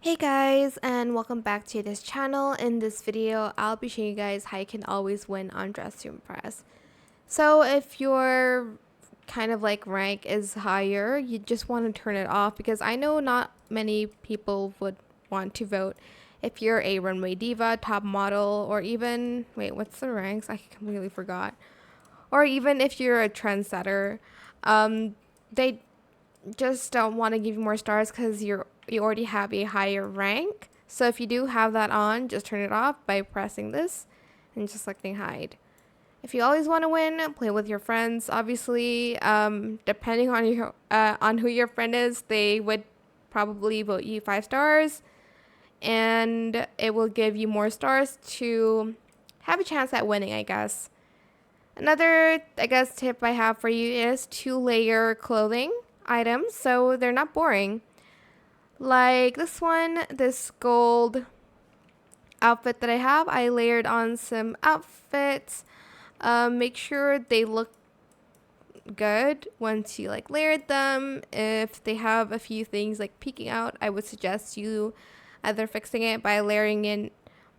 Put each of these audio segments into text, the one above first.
Hey guys, and welcome back to this channel. In this video, I'll be showing you guys how you can always win on Dress to Impress. So if your kind of like rank is higher, you just want to turn it off because I know not many people would want to vote if you're a runway diva, top model, or even, wait, what's the ranks? I completely forgot. Or even if you're a trendsetter, they just don't want to give you more stars because you already have a higher rank. So if you do have that on, just turn it off by pressing this and just selecting hide. If you always want to win, play with your friends. Obviously, depending on on who your friend is, they would probably vote you 5 stars, and it will give you more stars to have a chance at winning, I guess. Another, I guess, tip I have for you is to layer clothing items so they're not boring. Like this one, this gold outfit that I have, I layered on some outfits. Make sure they look good once you like layered them. If they have a few things like peeking out, I would suggest you either fixing it by layering in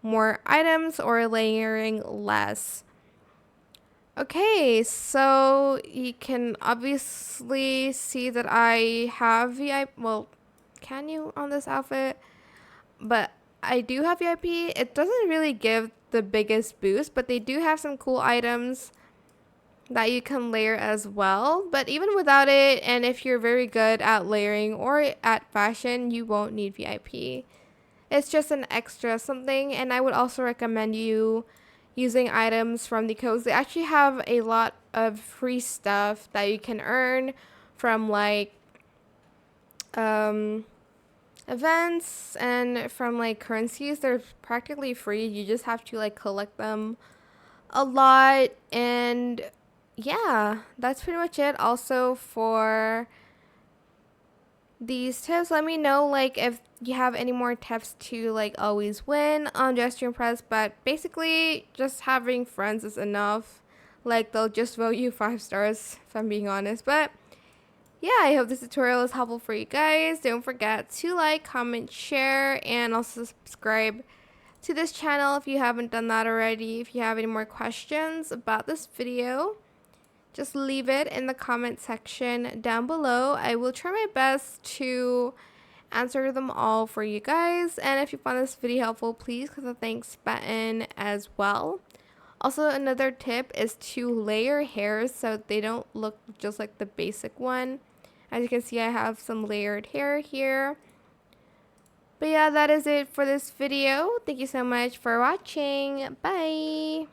more items or layering less. Okay, so you can obviously see that I have VIP. Well, can you on this outfit? But I do have VIP. It doesn't really give the biggest boost, but they do have some cool items that you can layer as well. But even without it, and if you're very good at layering or at fashion, you won't need VIP. It's just an extra something, and I would also recommend you using items from the codes. They actually have a lot of free stuff that you can earn from like events and from like currencies. They're practically free. You just have to like collect them a lot, and yeah, that's pretty much it. Also for these tips, let me know like if you have any more tips to like always win on Just to Impress. But basically just having friends is enough. Like they'll just vote you 5 stars if I'm being honest. But yeah, I hope this tutorial is helpful for you guys. Don't forget to like, comment, share, and also subscribe to this channel if you haven't done that already. If you have any more questions about this video, just leave it in the comment section down below. I will try my best to answer them all for you guys. And if you found this video helpful, please click the thanks button as well. Also, another tip is to layer hairs so they don't look just like the basic one. As you can see, I have some layered hair here. But yeah, that is it for this video. Thank you so much for watching. Bye!